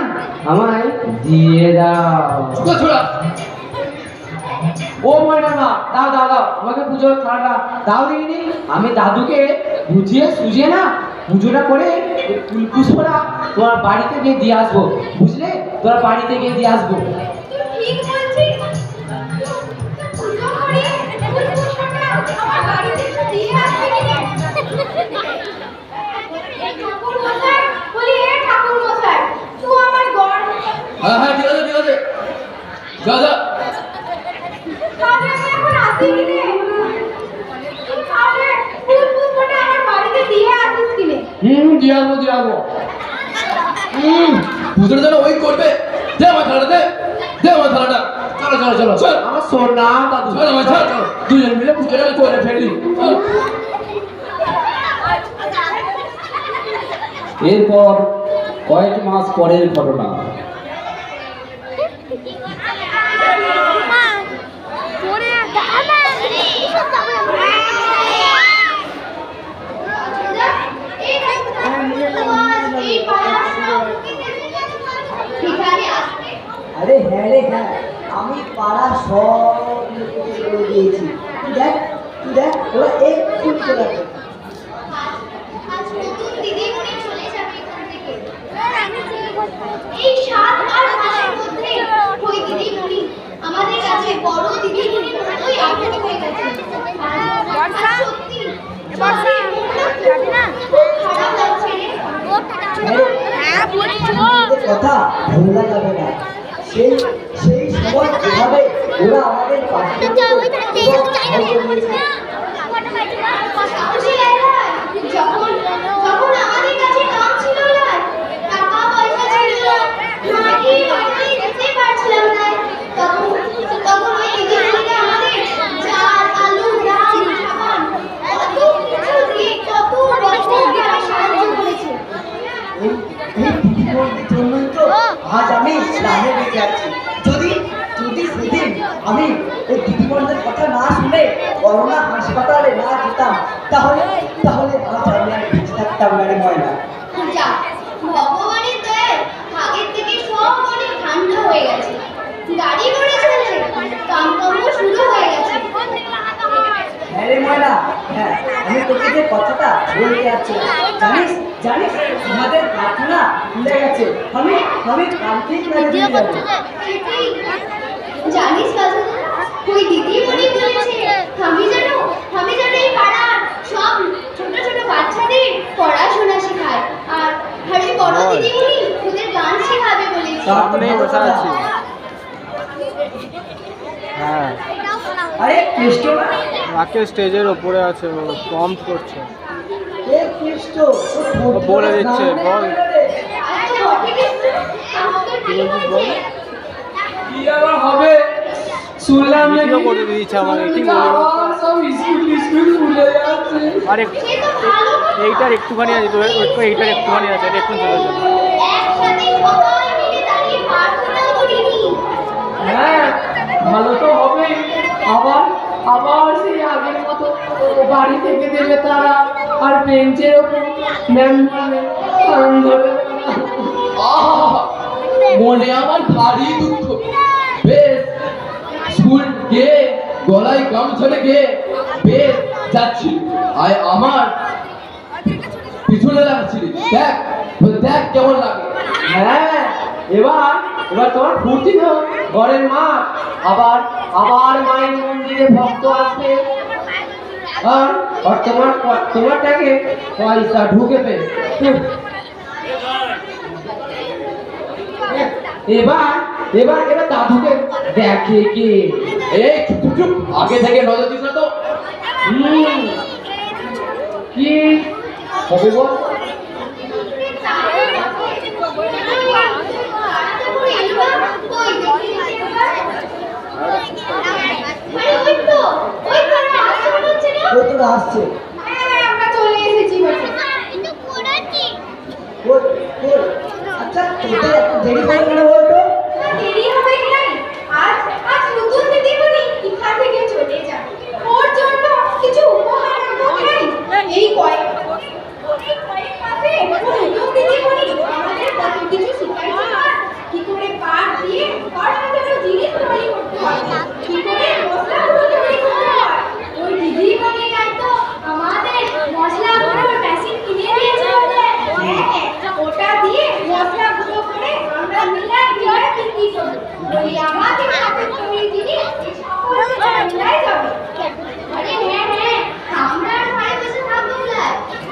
আমায় দিয়ে দাও ছোড়া ও ময়না দাও আমাকে পুজোর খাড়াটা দাও দিইনি আমি দাদুকে বুঝিয়ে সুঝিয়ে না পুজোটা করে ফুল পুষ্পটা তোমার বাড়িতে গিয়ে দিয়ে আসবো বুঝলে তোমার বাড়িতে গিয়ে দিয়ে আসবো তুই ঠিক বলছিস পুজো করে ফুল পুষ্পটা আমার বাড়িতে একটু দিয়ে আসবি কি রে ঠাকুর মশাই বলি ঠাকুর মশাই তুই আমার গড় হ্যাঁ ঠিক আছে যা তাহলে আমি এখন আসি কি রে তুই তাহলে ফুল পুষ্পটা আমার বাড়িতে দিয়ে আসিস কি রে দিয়ে আসবো পুজোটা যেন ওই করবে দে আমার থালাটা দে আমার থালাটা চলো চল। আমার সোনা দাদু চল আমার চল দুজন মিলে পুজোটা করে ফেলি এরপর কয়েক মাস পরের ঘটনা। আরে হ্যাঁ রে হ্যাঁ, আমি পাড়ার সব লোককে বলে দিয়েছি। তুই দেখ ওরা একটু চলে আসবে। এই 7 আর 8 মধ্যে ওই দিদিমণি আমাদের কাছে বড় দিদিমণির মতোই আপন হয়ে গেছে। আর সত্যি সত্যি মনটা খুব খারাপ লাগছে রে। কথা ভোলা যাবে না। সেই সেই সময় যেভাবে ওরা আমাদের পাশে যখন যখন আমাদের কাছে কম ছিল না, টাকা পয়সা ছিল না, মাটি বাড়ি যেতে পারছিলাম না, তখন তখন ওই দিদিমণিরা আমাদের চাল আলু ডাল সাবান কত কিছু দিয়ে কত রকম দিয়ে সাহায্য করেছে। এই দিদিমণির জন্যই তো আজ আমি প্রাণে বেঁচে আছি। যদি যদি সেদিন আমি ওই দিদিমণিদের কথা না শুনে করোনা হাসপাতালে না যেতাম, তাহলে তাহলে আজ আমি আর বেঁচে থাকতাম না রে ময়না। যা ভগবানের দয়ায় আগের থেকে সব অনেক ঠান্ডা হয়ে গেছে, গাড়ি ঘোড়া চলছে, কামকর্ম শুরু হয়ে গেছে। হ্যাঁ রে ময়না, হ্যাঁ আমি তোকে যে কথাটা বলতে যাচ্ছি, জানিস জানিস আমাদের প্রার্থনা ভুলে গেছে। আমি আমি কালকেই মেরে দিয়ে যাবো। জানিস কাজু, ওই দিদিমণি বলেছে আমি যেন এই পাড়ার সব ছোট ছোট বাচ্চাদের পড়াশোনা শেখায়, আর ওই বড় দিদিমণি ওদের গান শেখাবে বলেছে। সামনেই বসে আছি। হ্যাঁ, আরে কৃষ্ণ রাকেশ স্টেজের ওপরে আছে, ও প্রম্পট করছে। এ কৃষ্ণ ও বলে দিচ্ছে, বল। আর তো বটে কিন্তু আমাকে কি বলছে? কি আবার হবে? শুনলাম নাকি ভিডিও করে দিয়েছে আমাকে, কি বলবো? আবার সব স্কুল ভুলে যাচ্ছে। আরে সে তো ভালো কথা। এইটার একটুখানি আছে, তো এইটার একটুখানি আছে, এটা একটু চলে যাবে। একসাথে সবাই মিলে দাঁড়িয়ে প্রার্থনা করিনি। হ্যাঁ, ভালো তো হবে। আবার আবার সেই আগের মতো বাড়ি থেকে দেবে তারা, আর বেঞ্চের ওপর ম্যাম বলবে কান ধরে না। আহা! মনে আমার ভারী দুঃখ। বেশ স্কুল গিয়ে গলায় গামছা লেগে বেশ যাচ্ছি, আর আমার পিছনে লাগছিলি। দেখ দেখ কেমন লাগে। হ্যাঁ, এবার এবার তোমার ফুর্তি তো ঘরের মা, আবার আবার মায়ের মন্দিরে ভক্ত আসবে, আর তোমারটাকে পয়সা ঢুকেবে। এবার এবার এবার দাদুকে দেখে কে? এই চুপ চুপ চুপ, আগে থেকে নজর দিস না তো। কি হবে বল? ও তো আসছে। আমরা চলে এসেছি বটে। ওই ওই আচ্ছা তোদের এত দেরি করে কেন বলতো? দেরি হবে কি নাই? আজ আজ নতুন দিদিমণি এখান থেকে চলে যাবে, ওর জন্য কিছু উপহার আনবো কি নাই? এই কয়েক মাসে নতুন দিদিমণি আমাদের কত কিছু শিখাইছে না, কি করে পাট দিয়ে পাট সাজানো জিনিস তৈরি করতে হয়, কি করে মশলা গুঁড়ো তৈরি করতে হয়। ওই দিদিমণিরাই তো আমাদের মশলা গুঁড়োর মেশিন কিনে দিয়েছে বলে। হ্যাঁ, ওটা দিয়ে মশলা গুঁড়ো করে আমরা মিলাই মিলাই বিক্রি করব। ওই আমাদের হাতের তৈরি জিনিস এই সকল মিলাই যাবে। আরে হ্যাঁ হ্যাঁ, আমরা আর ঘরে বসে থাকবো না।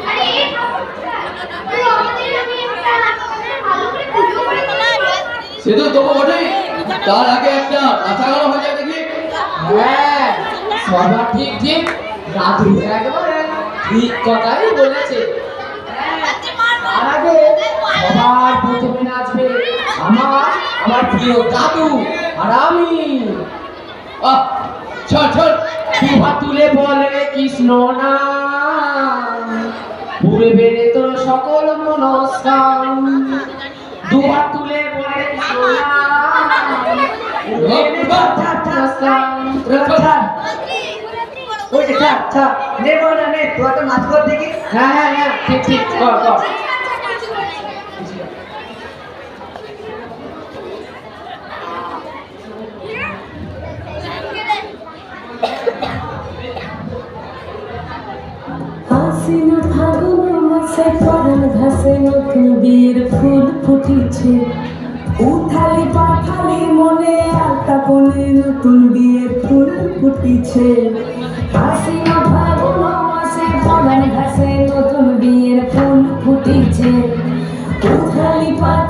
আরে এই ঠাকুরটা তুই আমাদের আমি একটা ভালো করে পুজো করে দিলাম। সে তো তবু বটেই, তার আগে একটা কাঁচা গানো হয়ে যায় দেখি। হ্যাঁ, সবার ঠিক ঠিক দাদু একবারে ঠিক কথাই বলেছে। তার আগে সবার প্রথমে নাচবে আমার প্রিয় দাদু আর আমি। আহ ছাড় ছাড়। দুহাত তুলে বলে কৃষ্ণ নাম, পুরে বেড়ে তোর সকল মনস্কাম। দুহাত তুলে বলে কৃষ্ণ নাম, পুরে বেড়ে তোর মনস্কাম। ওই যে আচ্ছা নে ময়না নে, তুই একটা নাচ কর দেখি। হ্যাঁ হ্যাঁ হ্যাঁ, ঠিক ঠিক, কর কর। হাসিন ফাগুন মাসে পরাণ ঘাসে নতুন বিয়ের ফুল ফুটিছে, উথালি পাথালি মনে আলতা বনে নতুন বিয়ের ফুল ফুটিছে। হাসিন ফাগুন মাসে পরাণ ঘাসে নতুন বিয়ের ফুল ফুটিছে, উথালি পাথালি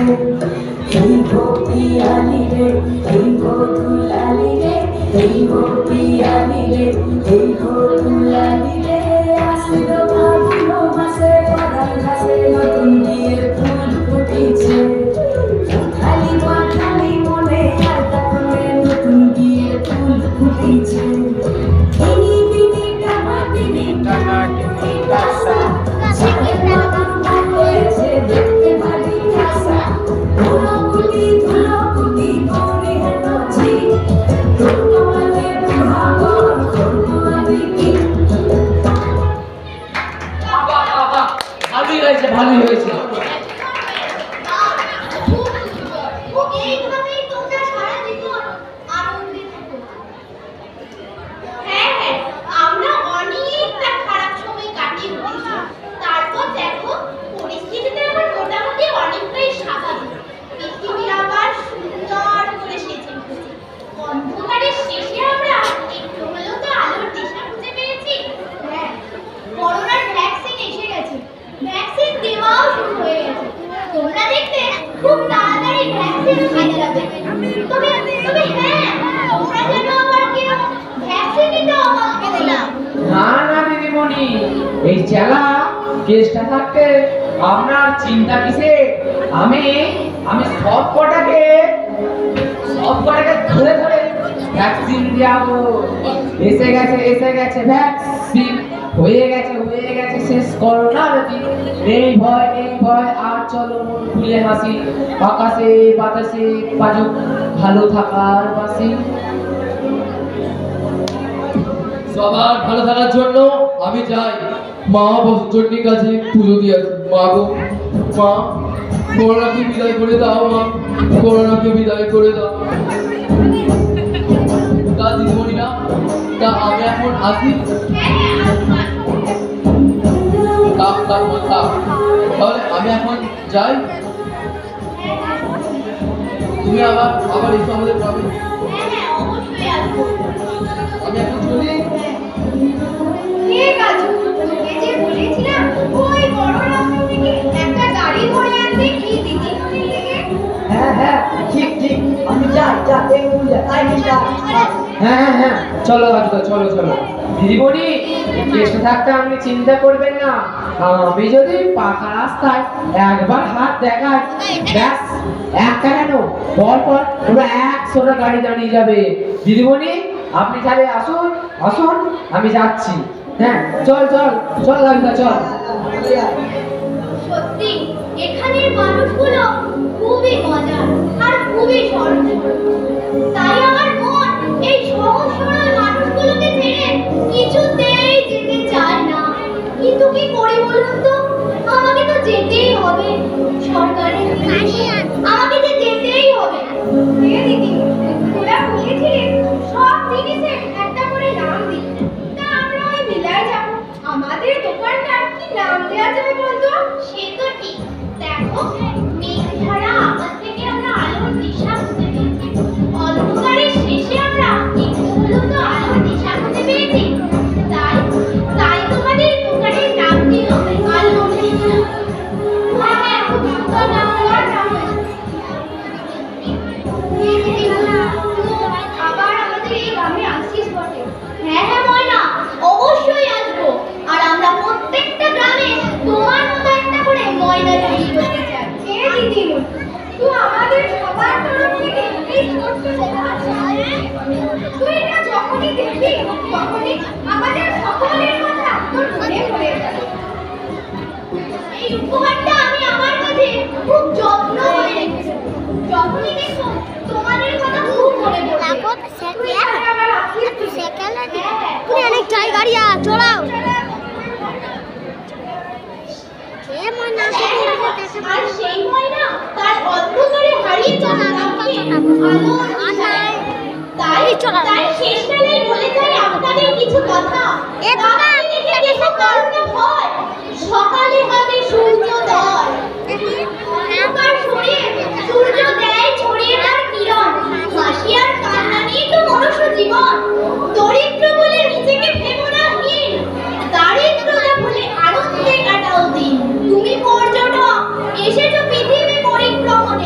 এই গো পিয়ালি রে, এই গো দুলালি রে, এই গো পিয়ালি রে, এই গো দুলালি রে। আসলো ফাগুন মাসে পরাণ ঘাসে নতুন বিয়ের ফুল ফুটেছে। উথালি পাথালি মনে আলতা করে নতুন বিয়ের ফুল ফুটেছে। বিনি বিনি টানা বিনি টানা টুনি টাসা, ঝিকে পাতার মন হয়েছে দেখতে ভারী খাসা। ধুলোকুটি ধুলোকুটি করে হেন ঝি, তোর কপালে ভাগর করবো আমি কি। ভালোই হয়েছে, ভালোই হয়েছে। এইভাবেই তোমরা সারা জীবন আনন্দে থাকো। হ্যাঁ হ্যাঁ, আমরা অনেকটা খারাপ সময় কাটিয়ে উঠেছি। তারপর দেখো পরিস্থিতিতে আবার মোটামুটি অনেকটাই স্বাভাবিক। পৃথিবী আবার সুন্দর করে সেজে উঠেছে। অন্ধকারের শেষে আমরা একটু হলেও তো আলোর দিশা খুঁজে পেয়েছি। হ্যাঁ, করোনার ভ্যাকসিন এসে গেছে, ভ্যাকসিন দেওয়াও শুরু হয়ে গেছে। তোমরা দেখতে খুব তাড়াতাড়ি ভ্যাকসিন পেয়ে যাবে। তবে তবে হ্যাঁ, তোমরা যেন আবার কেউ ভ্যাকসিন নিতে অবাক হবে না। না না দিদিমণি, এই চেলা কেসটা থাকতে আপনার চিন্তা কিসে? আমি সব কটাকে ধরে ধরে ভ্যাকসিন দেবো। এসে গেছে ভ্যাকসিন, হয়ে গেছে শেষ করোনা রোগী। এই ভয় আর চলো মন খুলে হাসি, আকাশে বাতাসে বাজুক ভালো থাকার বাসি। সবার ভালো থাকার জন্য আমি যাই মা বসুচন্ডির কাছে পুজো দিয়ে আসি। মা গো, মা করোনাকে বিদায় করে দাও, মা করোনাকে বিদায় করে দাও। তা দিদিমণিরা, তা আমি এখন আসি। তাহলে আমি এখন যাই, তুমি আবার এসো আমাদের গ্রামে। হ্যাঁ হ্যাঁ, অবশ্যই আসবো। আমি এখন চলি। ঠিক আছে, তোকে যে বলেছিলাম ওই বড় রাস্তা থেকে একটা গাড়ি ধরে আনতে কি দিদিমণির থেকে। হ্যাঁ হ্যাঁ, ঠিক ঠিক, আমি যাই এই বলে তাই যা। হ্যাঁ, চলো রাজুদা, চলো। দিদিমণি, কেসটা থাকতে আপনি চিন্তা করবেন না। আমি যদি পাকা রাস্তায় একবার হাত দেখাই, ব্যাস একটা কেন পর পুরো 100টা গাড়ি দাঁড়িয়ে যাবে। দিদিমণি, আপনি তাহলে আসুন, আমি যাচ্ছি। হ্যাঁ, চল রাজুদা, চল। সত্যি এখানের মানুষগুলো খুবই মজার আর খুবই সরল। তাই আমার মন এই সহজ সরল মানুষগুলোকে ছেড়ে কিছুতেই যেতে চায় না। কিন্তু কি করি বলুন তো, আমাকে তো যেতেই হবে। সরকারের নির্দেশে আমাকে যে যেতেই হবে। দিদি, তোরা বলেছিলেন সব জিনিসের একটা করে নাম দিতে। তা আমরা ওই মিলায় যাব। আমাদের দোকানটার কি নাম দেওয়া যায় বলতো? সে তো ঠিক। দেখো, মেঘ ধারা আকাশ থেকে আমরা আলোর দিশা খুঁজে পেয়েছি। অন্ধকারের শেষে আমরা একটু হলেও তো আলোর দিশা খুঁজে পেয়েছি। তাই তোমাদের দোকানের নাম দিল আলোর দিশা। হ্যাঁ, খুব সুন্দর নাম দেওয়ার নাম হয়েছে। আবার আমাদের এই গ্রামে আসিস বটে। হ্যাঁ ময়না, অবশ্যই আসবো। আর আমরা প্রত্যেকটা গ্রামে তোমার মতো একটা করে ময়না তৈরি করতে চাই। দিদিমণি, তুই আমাদের সবার তরফ থেকে এই ছোট্ট তুই এটা যখনই দেখবি তখনই আমাদের সকলের কথা তোর মনে পড়ে যাবে। এই উপহারটা আমি আমার কাছে খুব যত্ন করে রেখেছি। যখনই দেখো তোমাদের কথা খুব মনে পড়ে। অনেক জায়গাড়িয়া চলাও। আর সেই ময়না তার অন্ধকারে হারিয়ে যাওয়া গ্রামকে আলোর দিশায়। তাই শেষবেলায় বলে যাই আপনাদের কিছু কথা। রাত্রি দেখে দেখো কারো না ভয়, সকালে হবে সূর্যোদয়। অন্ধকার সরিয়ে সূর্য দেয় ছড়িয়ে তার কিরণ। হাসি আর কান্না নিয়ে তো মনুষ্য জীবন। দরিদ্র বলে নিজেকে ভেবো না হীন, দারিদ্রতা বলে আনন্দে কাটাও দিন। তুমি পর্যটক, এসেছো পৃথিবী পরিভ্রমণে।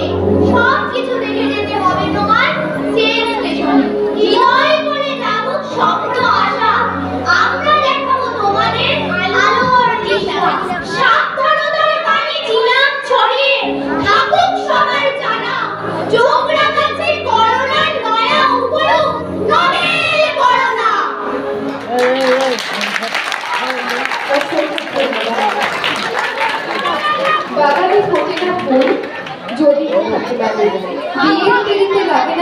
ফোটে না ফুল, যদি বিয়ের পিড়িতে লাগে না